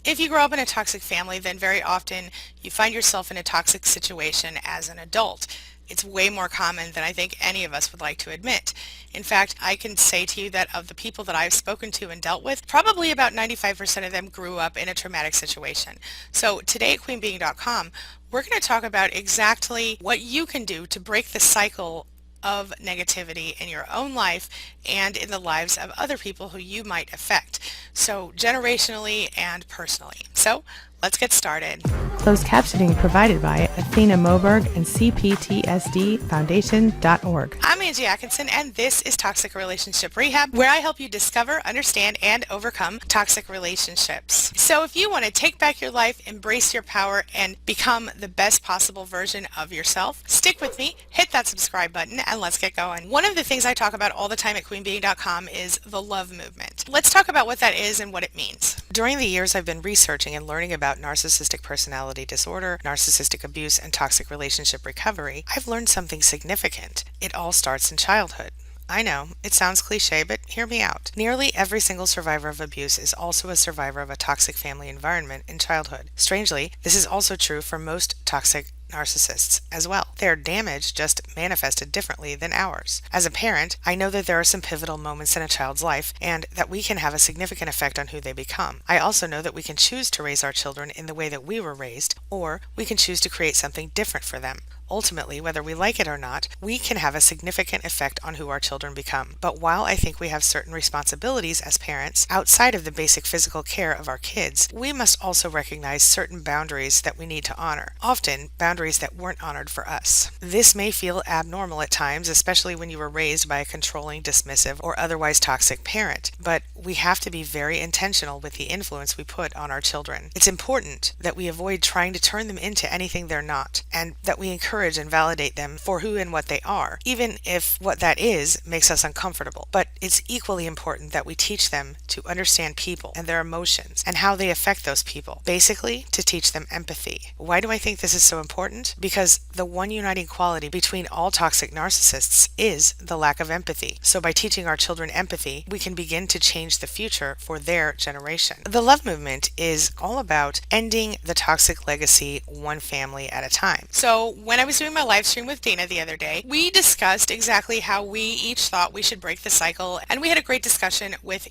If you grow up in a toxic family, then very often you find yourself in a toxic situation as an adult. It's way more common than I think any of us would like to admit. In fact, I can say to you that of the people that I've spoken to and dealt with, probably about 95% of them grew up in a traumatic situation. So today at queenbeing.com, we're going to talk about exactly what you can do to break the cycle of negativity in your own life and in the lives of other people who you might affect. So generationally and personally. So let's get started. Closed captioning provided by Athena Moberg and CPTSDFoundation.org. I'm Angie Atkinson, and this is Toxic Relationship Rehab, where I help you discover, understand, and overcome toxic relationships. So if you want to take back your life, embrace your power, and become the best possible version of yourself, stick with me, hit that subscribe button, and let's get going. One of the things I talk about all the time at queenbeing.com is the love movement. Let's talk about what that is and what it means. During the years I've been researching and learning about narcissistic personality disorder, narcissistic abuse, and toxic relationship recovery, I've learned something significant. It all starts in childhood. I know, it sounds cliche, but hear me out. Nearly every single survivor of abuse is also a survivor of a toxic family environment in childhood. Strangely, this is also true for most toxic narcissists as well. Their damage just manifested differently than ours. As a parent, I know that there are some pivotal moments in a child's life and that we can have a significant effect on who they become. I also know that we can choose to raise our children in the way that we were raised, or we can choose to create something different for them. Ultimately, whether we like it or not, we can have a significant effect on who our children become. But while I think we have certain responsibilities as parents outside of the basic physical care of our kids, we must also recognize certain boundaries that we need to honor, often boundaries that weren't honored for us. This may feel abnormal at times, especially when you were raised by a controlling, dismissive, or otherwise toxic parent, but we have to be very intentional with the influence we put on our children. It's important that we avoid trying to turn them into anything they're not, and that we encourage and validate them for who and what they are, even if what that is makes us uncomfortable. But it's equally important that we teach them to understand people and their emotions and how they affect those people. Basically, to teach them empathy. Why do I think this is so important? Because the one uniting quality between all toxic narcissists is the lack of empathy. So by teaching our children empathy, we can begin to change the future for their generation. The love movement is all about ending the toxic legacy one family at a time. So when I was doing my live stream with Dana the other day, we discussed exactly how we each thought we should break the cycle, and we had a great discussion with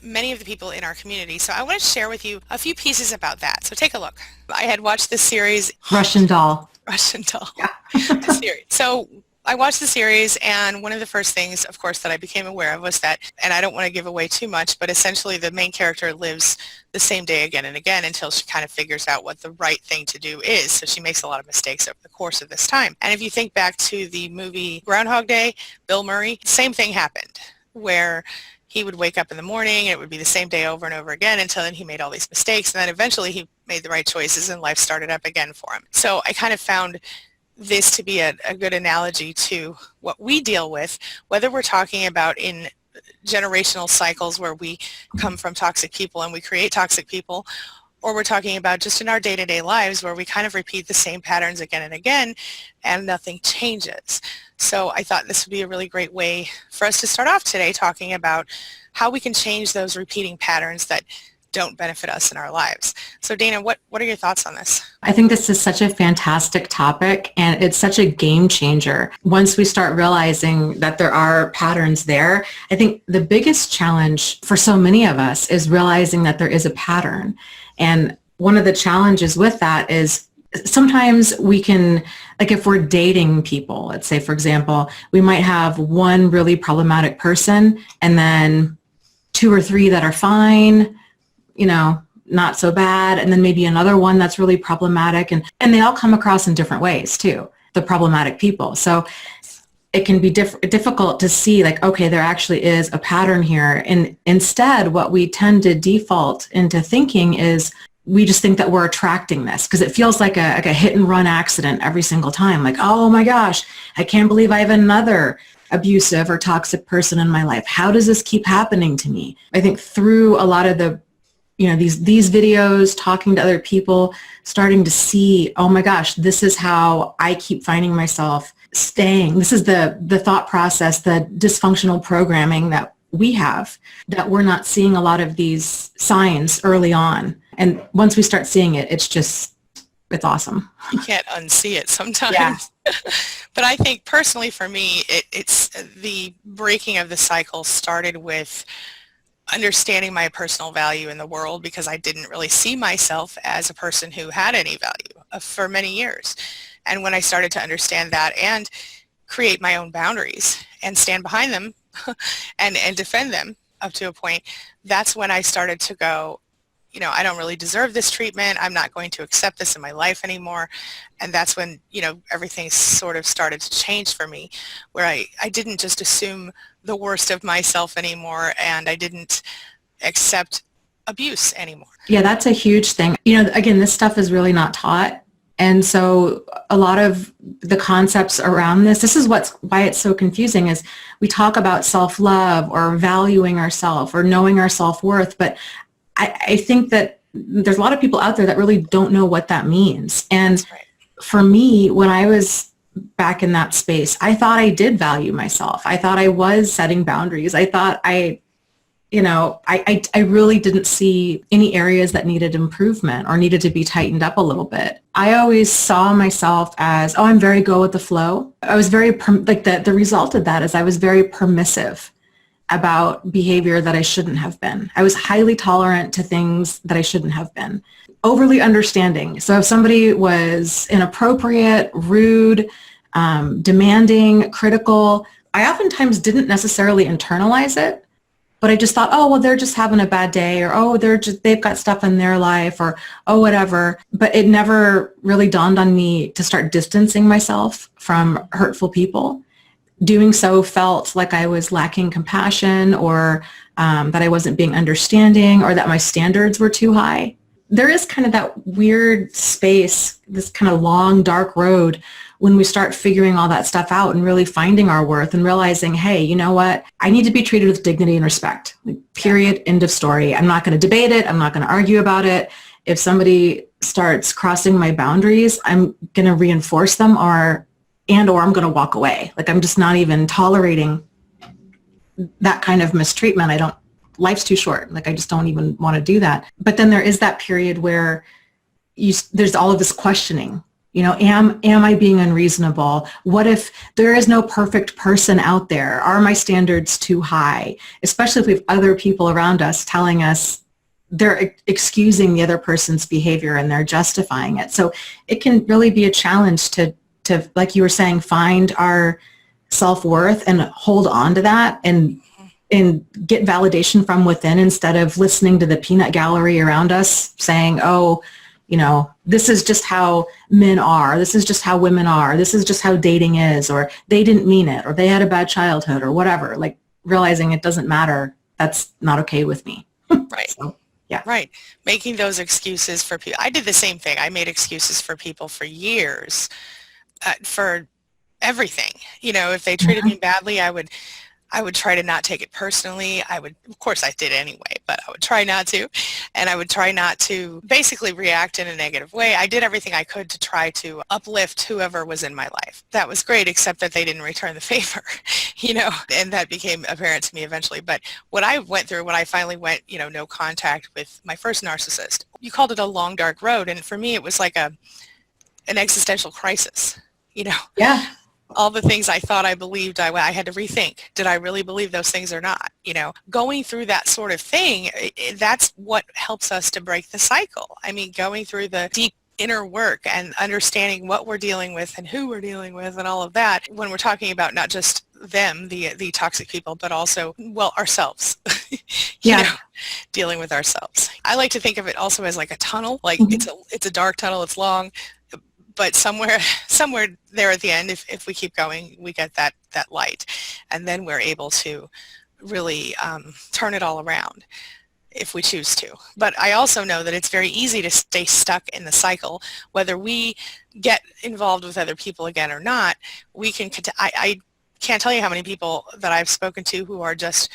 many of the people in our community. So I want to share with you a few pieces about that. So take a look. I had watched the series Russian Doll. Yeah. Series. So I watched the series, and one of the first things, of course, that I became aware of was that, and I don't want to give away too much, but essentially the main character lives the same day again and again until she kind of figures out what the right thing to do is. So she makes a lot of mistakes over the course of this time. And if you think back to the movie Groundhog Day, Bill Murray, same thing happened, where he would wake up in the morning and it would be the same day over and over again until then he made all these mistakes, and then eventually he made the right choices and life started up again for him. So I kind of found this to be a good analogy to what we deal with, whether we're talking about in generational cycles where we come from toxic people and we create toxic people, or we're talking about just in our day-to-day lives where we kind of repeat the same patterns again and again and nothing changes. So I thought this would be a really great way for us to start off today talking about how we can change those repeating patterns that don't benefit us in our lives. So Dana, what are your thoughts on this? I think this is such a fantastic topic, and it's such a game changer. Once we start realizing that there are patterns there, I think the biggest challenge for so many of us is realizing that there is a pattern. And one of the challenges with that is sometimes we can, like if we're dating people, let's say, for example, we might have one really problematic person and then two or three that are fine, not so bad, and then maybe another one that's really problematic, and they all come across in different ways too, the problematic people. So it can be difficult to see, like, okay, there actually is a pattern here, and instead what we tend to default into thinking is we just think that we're attracting this because it feels like a hit and run accident every single time, like, oh my gosh, I can't believe I have another abusive or toxic person in my life. How does this keep happening to me? I think through a lot of the these videos, talking to other people, starting to see, oh my gosh, this is how I keep finding myself staying. This is the thought process, the dysfunctional programming that we have, that we're not seeing a lot of these signs early on. And once we start seeing it, it's awesome. You can't unsee it sometimes. Yeah. But I think personally for me, it's the breaking of the cycle started with understanding my personal value in the world, because I didn't really see myself as a person who had any value for many years. And when I started to understand that and create my own boundaries and stand behind them and defend them up to a point, that's when I started to go, I don't really deserve this treatment. I'm not going to accept this in my life anymore. And that's when, everything sort of started to change for me, where I didn't just assume the worst of myself anymore, and I didn't accept abuse anymore. Yeah, that's a huge thing. Again, this stuff is really not taught. And so a lot of the concepts around this is why it's so confusing, is we talk about self-love or valuing ourselves or knowing our self-worth, but I think that there's a lot of people out there that really don't know what that means. And for me, when I was back in that space, I thought I did value myself. I thought I was setting boundaries. I thought I really didn't see any areas that needed improvement or needed to be tightened up a little bit. I always saw myself as, I'm very go with the flow. I was very, the result of that is I was very permissive about behavior that I shouldn't have been. I was highly tolerant to things that I shouldn't have been. Overly understanding. So if somebody was inappropriate, rude, demanding, critical, I oftentimes didn't necessarily internalize it, but I just thought, they're just having a bad day, or, they've got stuff in their life, or, whatever. But it never really dawned on me to start distancing myself from hurtful people. Doing so felt like I was lacking compassion, or that I wasn't being understanding, or that my standards were too high. There is kind of that weird space, this kind of long, dark road, when we start figuring all that stuff out and really finding our worth and realizing, hey, you know what? I need to be treated with dignity and respect. Period. End of story. I'm not going to debate it. I'm not going to argue about it. If somebody starts crossing my boundaries, I'm going to reinforce them, or I'm going to walk away. I'm just not even tolerating that kind of mistreatment. Life's too short. I just don't even want to do that. But then there is that period where there's all of this questioning. Am I being unreasonable? What if there is no perfect person out there? Are my standards too high? Especially if we have other people around us telling us they're excusing the other person's behavior and they're justifying it. So it can really be a challenge to, like you were saying, find our self-worth and hold on to that and get validation from within, instead of listening to the peanut gallery around us saying, this is just how men are. This is just how women are. This is just how dating is, or they didn't mean it, or they had a bad childhood, or whatever. Realizing it doesn't matter. That's not okay with me. Right. So, yeah. Right. Making those excuses for people. I did the same thing. I made excuses for people for years, for everything. If they treated me badly, I would try to not take it personally. Of course I did anyway, but I would try not to. And I would try not to basically react in a negative way. I did everything I could to try to uplift whoever was in my life. That was great, except that they didn't return the favor, and that became apparent to me eventually. But what I went through when I finally went, no contact with my first narcissist, you called it a long, dark road. And for me, it was like an existential crisis, Yeah. All the things I thought I believed, I had to rethink. Did I really believe those things or not? Going through that sort of thing, that's what helps us to break the cycle. Going through the deep inner work and understanding what we're dealing with and who we're dealing with and all of that, when we're talking about not just them, the toxic people, but also, ourselves, dealing with ourselves. I like to think of it also as like a tunnel, it's a dark tunnel, it's long, but somewhere there at the end, if we keep going, we get that light, and then we're able to really turn it all around if we choose to. But I also know that it's very easy to stay stuck in the cycle, whether we get involved with other people again or not. I can't tell you how many people that I've spoken to who are just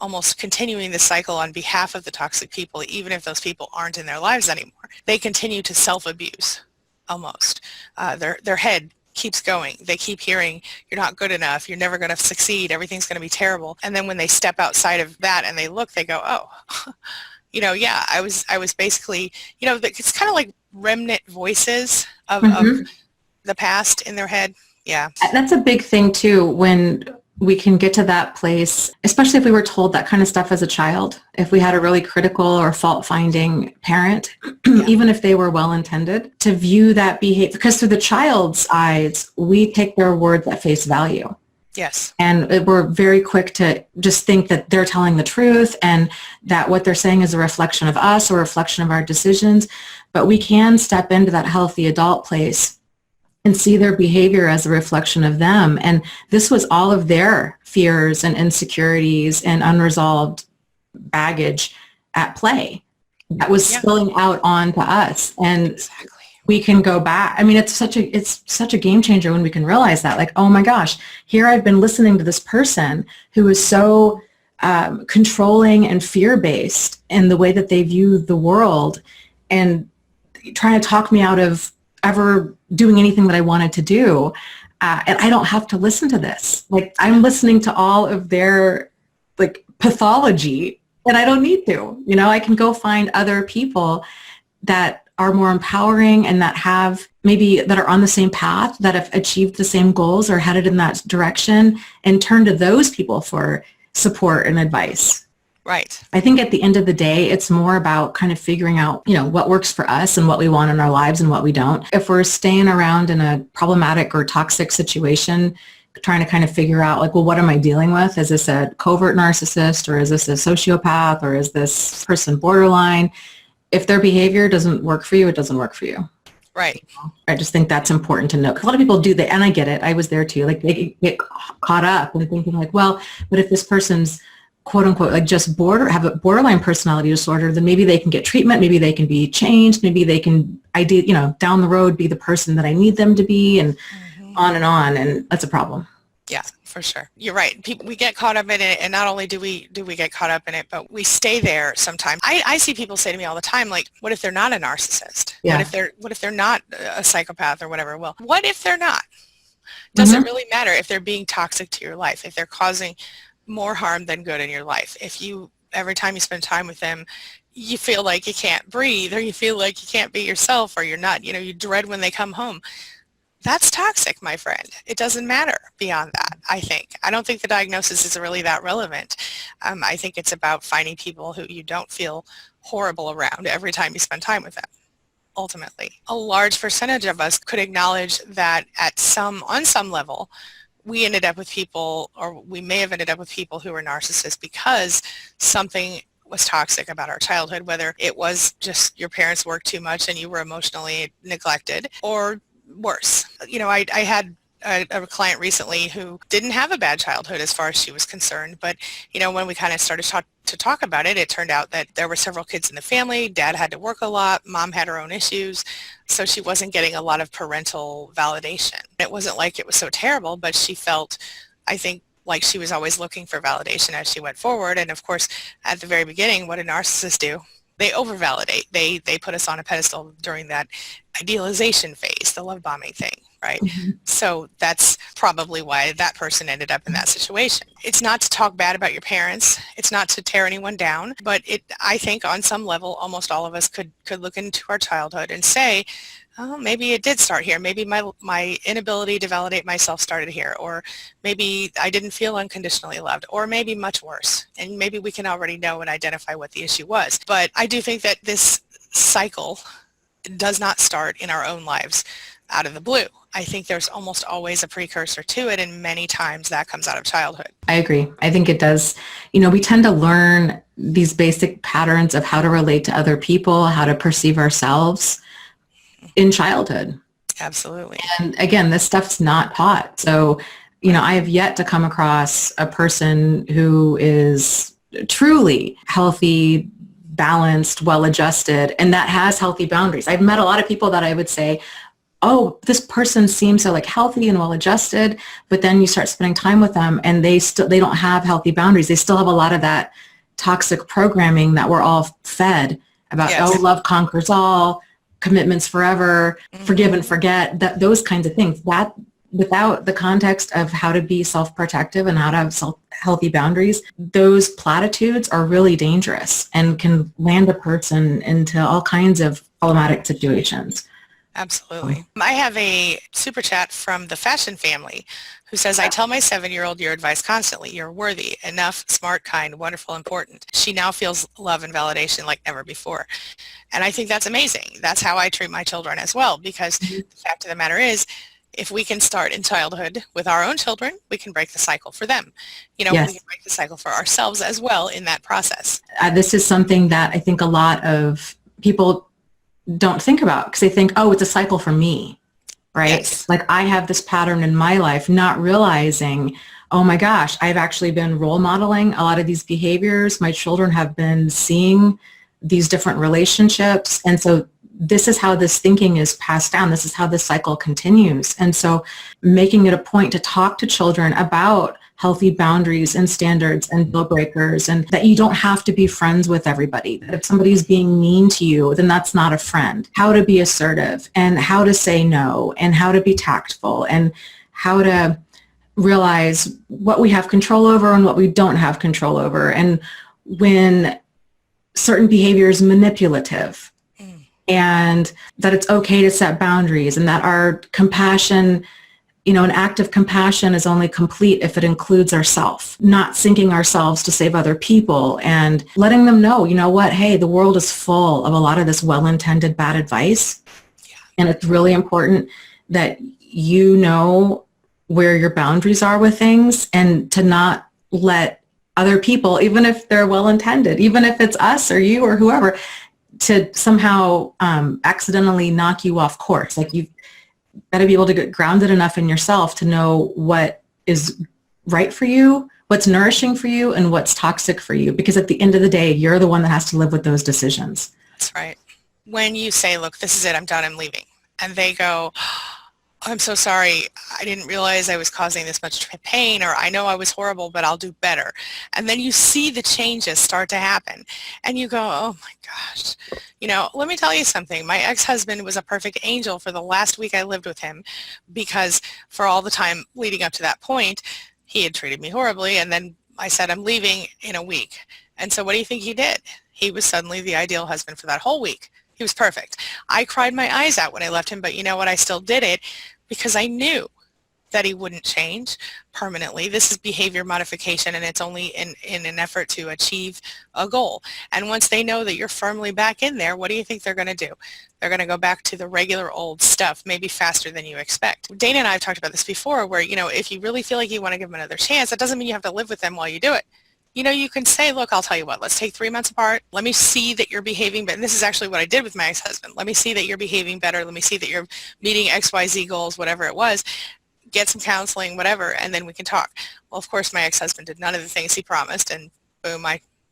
almost continuing the cycle on behalf of the toxic people, even if those people aren't in their lives anymore. They continue to self-abuse. Almost. Their head keeps going. They keep hearing, you're not good enough, you're never going to succeed, everything's going to be terrible. And then when they step outside of that and they look, they go, yeah, I was basically, it's kind of like remnant voices of the past in their head. Yeah. That's a big thing too, when we can get to that place, especially if we were told that kind of stuff as a child, if we had a really critical or fault-finding parent, even if they were well-intended, to view that behavior, because through the child's eyes, we take their words at face value. Yes. And we're very quick to just think that they're telling the truth and that what they're saying is a reflection of us or a reflection of our decisions. But we can step into that healthy adult place and see their behavior as a reflection of them. And this was all of their fears and insecurities and unresolved baggage at play that was spilling out onto us. And we can go back. I mean, it's such a game changer when we can realize that, like, oh my gosh, here I've been listening to this person who is so controlling and fear-based in the way that they view the world and trying to talk me out of ever doing anything that I wanted to do. And I don't have to listen to this. Like, I'm listening to all of their like pathology and I don't need to, I can go find other people that are more empowering and that are on the same path, that have achieved the same goals or headed in that direction, and turn to those people for support and advice. Right. I think at the end of the day, it's more about kind of figuring out, what works for us and what we want in our lives and what we don't. If we're staying around in a problematic or toxic situation, trying to kind of figure out, like, well, what am I dealing with? Is this a covert narcissist, or is this a sociopath, or is this person borderline? If their behavior doesn't work for you, it doesn't work for you. Right. I just think that's important to know. Because a lot of people do that, and I get it. I was there too. Like, they get caught up in thinking like, well, but if this person's quote unquote like just have a borderline personality disorder, then maybe they can get treatment, maybe they can be changed, maybe they can down the road be the person that I need them to be, and on, and that's a problem. Yeah, for sure. You're right. We get caught up in it, and not only do we get caught up in it, but we stay there sometimes. I see people say to me all the time, like, what if they're not a narcissist? Yeah. What if they're not a psychopath or whatever? Well, what if they're not? Does it really matter if they're being toxic to your life, if they're causing more harm than good in your life? If every time you spend time with them, you feel like you can't breathe, or you feel like you can't be yourself, or you're not, you dread when they come home. That's toxic, my friend. It doesn't matter beyond that, I think. I don't think the diagnosis is really that relevant. I think it's about finding people who you don't feel horrible around every time you spend time with them, ultimately. A large percentage of us could acknowledge that on some level, we ended up with people, or we may have ended up with people who were narcissists because something was toxic about our childhood, whether it was just your parents worked too much and you were emotionally neglected, or worse. I had a client recently who didn't have a bad childhood as far as she was concerned, but when we kind of started to talk about it, it turned out that there were several kids in the family. Dad had to work a lot. Mom had her own issues, so she wasn't getting a lot of parental validation. It wasn't like it was so terrible, but she felt, I think, like she was always looking for validation as she went forward. And of course, at the very beginning, what do narcissists do? They over-validate. They put us on a pedestal during that idealization phase, the love bombing thing, right? So that's probably why that person ended up in that situation. It's not to talk bad about your parents. It's not to tear anyone down, but I think on some level, almost all of us could look into our childhood and say, oh, maybe it did start here. Maybe my inability to validate myself started here, or maybe I didn't feel unconditionally loved, or maybe much worse. And maybe we can already know and identify what the issue was. But I do think that this cycle does not start in our own lives out of the blue. I think there's almost always a precursor to it, and many times that comes out of childhood. I agree. I think it does. We tend to learn these basic patterns of how to relate to other people, how to perceive ourselves in childhood. Absolutely. And again, this stuff's not taught. So, I have yet to come across a person who is truly healthy, balanced, well-adjusted, and that has healthy boundaries. I've met a lot of people that I would say, oh, this person seems so like healthy and well-adjusted, but then you start spending time with them and they don't have healthy boundaries. They still have a lot of that toxic programming that we're all fed about, yes. Oh, love conquers all, commitments forever, forgive and forget, those kinds of things. That without the context of how to be self-protective and how to have healthy boundaries, those platitudes are really dangerous and can land a person into all kinds of problematic situations. Absolutely. I have a super chat from the fashion family who says, I tell my 7-year-old your advice constantly. You're worthy, enough, smart, kind, wonderful, important. She now feels love and validation like never before. And I think that's amazing. That's how I treat my children as well, because the fact of the matter is, if we can start in childhood with our own children, we can break the cycle for them. You know, Yes. We can break the cycle for ourselves as well in that process. This is something that I think a lot of people don't think about because they think, oh, it's a cycle for me, right? Yes. Like I have this pattern in my life, not realizing, oh my gosh, I've actually been role modeling a lot of these behaviors. My children have been seeing these different relationships. And so this is how this thinking is passed down. This is how this cycle continues. And so making it a point to talk to children about healthy boundaries and standards and deal breakers, and that you don't have to be friends with everybody. That if somebody's being mean to you, then that's not a friend. How to be assertive and how to say no and how to be tactful and how to realize what we have control over and what we don't have control over. And when certain behavior is manipulative, and that it's okay to set boundaries, and that our compassion, you know, an act of compassion is only complete if it includes ourselves, not sinking ourselves to save other people, and letting them know, you know what, hey, the world is full of a lot of this well-intended bad advice. Yeah. And it's really important that you know where your boundaries are with things and to not let other people, even if they're well-intended, even if it's us or you or whoever, to somehow accidentally knock you off course. Like you've got to be able to get grounded enough in yourself to know what is right for you, what's nourishing for you, and what's toxic for you. Because at the end of the day, you're the one that has to live with those decisions. That's right. When you say, look, this is it, I'm done, I'm leaving. And they go, I'm so sorry, I didn't realize I was causing this much pain, or I know I was horrible, but I'll do better. And then you see the changes start to happen and you go, oh my gosh, you know, let me tell you something. My ex-husband was a perfect angel for the last week I lived with him, because for all the time leading up to that point, he had treated me horribly. And then I said, I'm leaving in a week. And so what do you think he did? He was suddenly the ideal husband for that whole week. He was perfect. I cried my eyes out when I left him, but you know what? I still did it because I knew that he wouldn't change permanently. This is behavior modification, and it's only in an effort to achieve a goal. And once they know that you're firmly back in there, what do you think they're going to do? They're going to go back to the regular old stuff, maybe faster than you expect. Dana and I have talked about this before, where, you know, if you really feel like you want to give them another chance, that doesn't mean you have to live with them while you do it. You know, you can say, look, I'll tell you what, let's take 3 months apart. Let me see that you're behaving, but this is actually what I did with my ex-husband. Let me see that you're behaving better. Let me see that you're meeting XYZ goals, whatever it was. Get some counseling, whatever, and then we can talk. Well, of course, my ex-husband did none of the things he promised, and boom,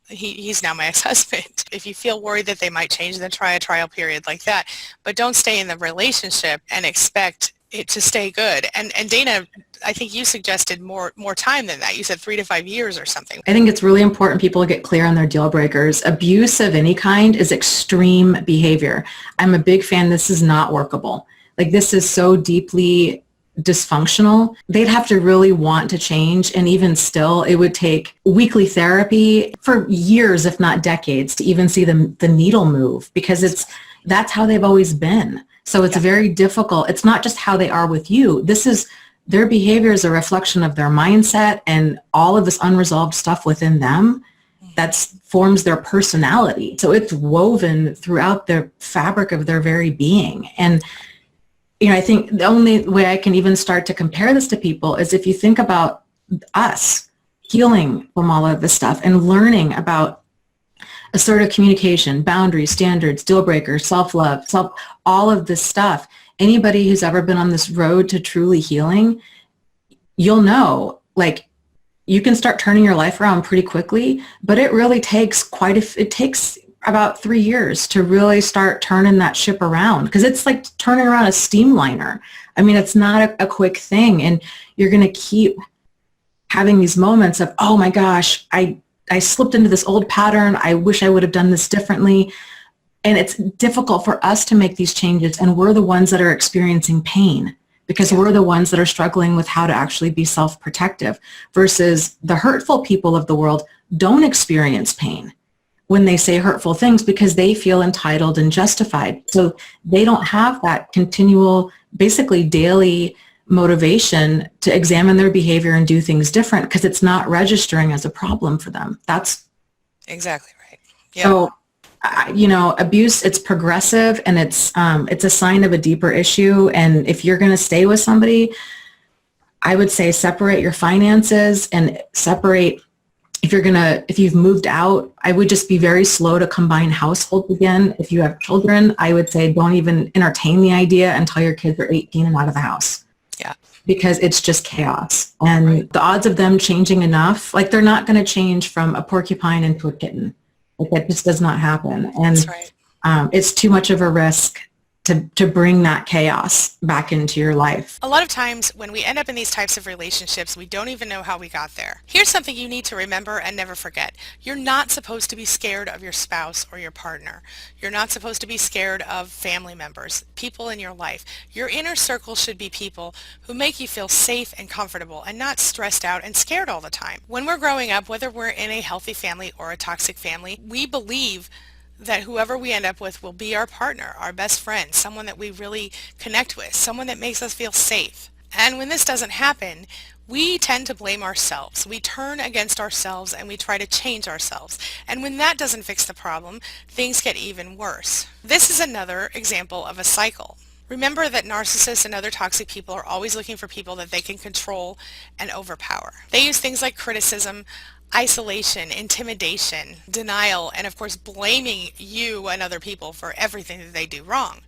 he's now my ex-husband. If you feel worried that they might change, then try a trial period like that. But don't stay in the relationship and expect it to stay good. And Dana, I think you suggested more time than that. You said 3 to 5 years or something. I think it's really important people get clear on their deal breakers. Abuse of any kind is extreme behavior. I'm a big fan. This is not workable. Like, this is so deeply dysfunctional. They'd have to really want to change, and even still, it would take weekly therapy for years, if not decades, to even see the needle move, because that's how they've always been. So it's very difficult. It's not just how they are with you. Their behavior is a reflection of their mindset and all of this unresolved stuff within them that forms their personality. So it's woven throughout the fabric of their very being. And, you know, I think the only way I can even start to compare this to people is if you think about us healing from all of this stuff and learning about assertive communication, boundaries, standards, deal breakers, self-love, all of this stuff. Anybody who's ever been on this road to truly healing, you'll know, like, you can start turning your life around pretty quickly, but it really takes it takes about 3 years to really start turning that ship around, because it's like turning around a steamliner. I mean, it's not a quick thing, and you're going to keep having these moments of, oh my gosh, I slipped into this old pattern. I wish I would have done this differently. And it's difficult for us to make these changes, and we're the ones that are experiencing pain because we're the ones that are struggling with how to actually be self-protective, versus the hurtful people of the world don't experience pain when they say hurtful things because they feel entitled and justified. So they don't have that continual, basically daily motivation to examine their behavior and do things different because it's not registering as a problem for them. That's exactly right. Yep. So, abuse, it's progressive, and it's a sign of a deeper issue. And if you're going to stay with somebody, I would say separate your finances and separate. If you've moved out, I would just be very slow to combine households again. If you have children, I would say don't even entertain the idea until your kids are 18 and out of the house. Yeah. Because it's just chaos. And the odds of them changing enough, like they're not going to change from a porcupine into a kitten. Like that just does not happen. And That's right. It's too much of a risk to bring that chaos back into your life. A lot of times when we end up in these types of relationships, we don't even know how we got there. Here's something you need to remember and never forget. You're not supposed to be scared of your spouse or your partner. You're not supposed to be scared of family members, people in your life. Your inner circle should be people who make you feel safe and comfortable and not stressed out and scared all the time. When we're growing up, whether we're in a healthy family or a toxic family, we believe that whoever we end up with will be our partner, our best friend, someone that we really connect with, someone that makes us feel safe. And when this doesn't happen, we tend to blame ourselves. We turn against ourselves and we try to change ourselves. And when that doesn't fix the problem, things get even worse. This is another example of a cycle. Remember that narcissists and other toxic people are always looking for people that they can control and overpower. They use things like criticism, isolation, intimidation, denial, and of course blaming you and other people for everything that they do wrong.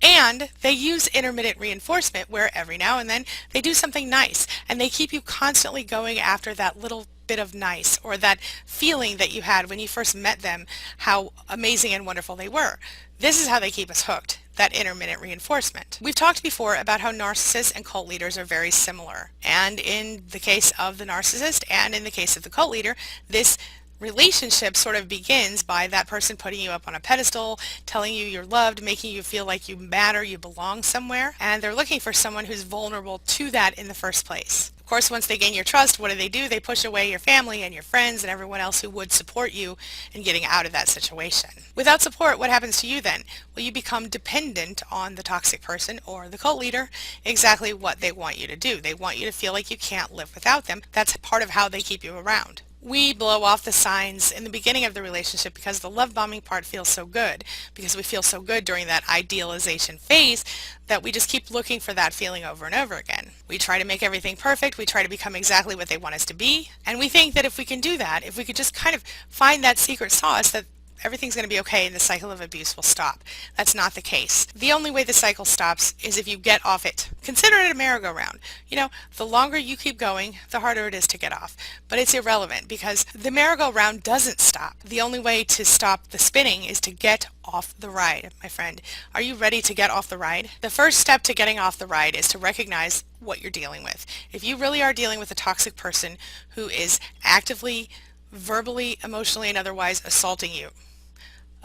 And they use intermittent reinforcement where every now and then they do something nice and they keep you constantly going after that little bit of nice or that feeling that you had when you first met them, how amazing and wonderful they were. This is how they keep us hooked, that intermittent reinforcement. We've talked before about how narcissists and cult leaders are very similar. And in the case of the narcissist and in the case of the cult leader, this relationship sort of begins by that person putting you up on a pedestal, telling you you're loved, making you feel like you matter, you belong somewhere, and they're looking for someone who's vulnerable to that in the first place. Of course, once they gain your trust, what do? They push away your family and your friends and everyone else who would support you in getting out of that situation. Without support, what happens to you then? Well, you become dependent on the toxic person or the cult leader, exactly what they want you to do. They want you to feel like you can't live without them. That's part of how they keep you around. We blow off the signs in the beginning of the relationship because the love bombing part feels so good, because we feel so good during that idealization phase that we just keep looking for that feeling over and over again. We try to make everything perfect, we try to become exactly what they want us to be, and we think that if we can do that, if we could just kind of find that secret sauce, that everything's going to be okay and the cycle of abuse will stop. That's not the case. The only way the cycle stops is if you get off it. Consider it a merry-go-round. You know, the longer you keep going, the harder it is to get off. But it's irrelevant because the merry-go-round doesn't stop. The only way to stop the spinning is to get off the ride, my friend. Are you ready to get off the ride? The first step to getting off the ride is to recognize what you're dealing with. If you really are dealing with a toxic person who is actively, verbally, emotionally, and otherwise assaulting you,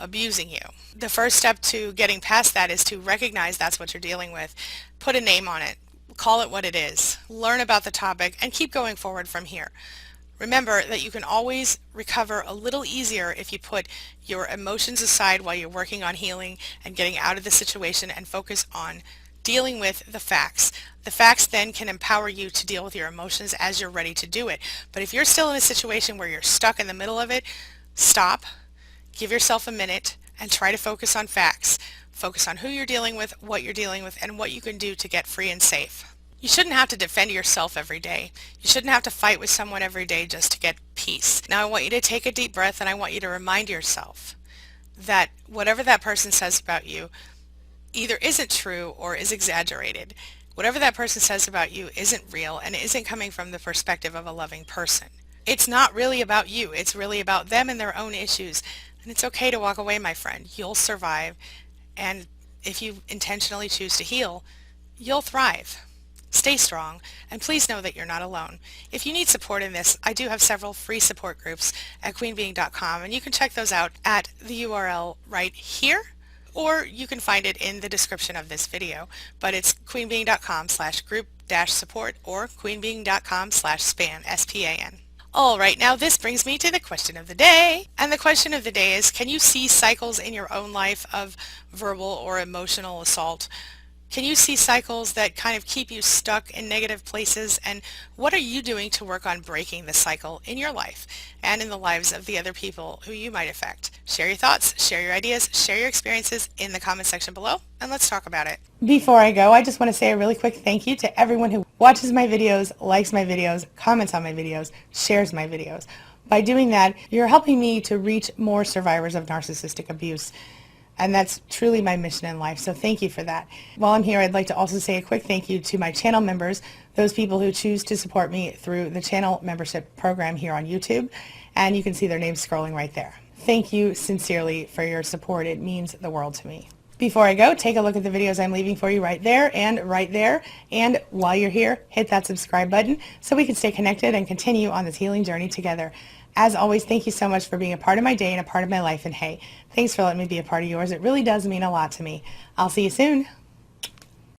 abusing you. The first step to getting past that is to recognize that's what you're dealing with. Put a name on it. Call it what it is. Learn about the topic and keep going forward from here. Remember that you can always recover a little easier if you put your emotions aside while you're working on healing and getting out of the situation and focus on dealing with the facts. The facts then can empower you to deal with your emotions as you're ready to do it. But if you're still in a situation where you're stuck in the middle of it, stop. Give yourself a minute and try to focus on facts. Focus on who you're dealing with, what you're dealing with, and what you can do to get free and safe. You shouldn't have to defend yourself every day. You shouldn't have to fight with someone every day just to get peace. Now I want you to take a deep breath and I want you to remind yourself that whatever that person says about you either isn't true or is exaggerated. Whatever that person says about you isn't real and isn't coming from the perspective of a loving person. It's not really about you. It's really about them and their own issues. And it's okay to walk away, my friend. You'll survive. And if you intentionally choose to heal, you'll thrive. Stay strong, and please know that you're not alone. If you need support in this, I do have several free support groups at queenbeing.com, and you can check those out at the URL right here, or you can find it in the description of this video, but it's queenbeing.com/group-support or queenbeing.com/span, S-P-A-N. All right, now this brings me to the question of the day. And the question of the day is, can you see cycles in your own life of verbal or emotional assault? Can you see cycles that kind of keep you stuck in negative places? And what are you doing to work on breaking the cycle in your life and in the lives of the other people who you might affect? Share your thoughts, share your ideas, share your experiences in the comment section below, and let's talk about it. Before I go, I just want to say a really quick thank you to everyone who watches my videos, likes my videos, comments on my videos, shares my videos. By doing that, you're helping me to reach more survivors of narcissistic abuse. And that's truly my mission in life, so thank you for that. While I'm here, I'd like to also say a quick thank you to my channel members, those people who choose to support me through the channel membership program here on YouTube, and you can see their names scrolling right there. Thank you sincerely for your support. It means the world to me. Before I go, take a look at the videos I'm leaving for you right there and right there. And while you're here, hit that subscribe button so we can stay connected and continue on this healing journey together. As always, thank you so much for being a part of my day and a part of my life. And hey, thanks for letting me be a part of yours. It really does mean a lot to me. I'll see you soon.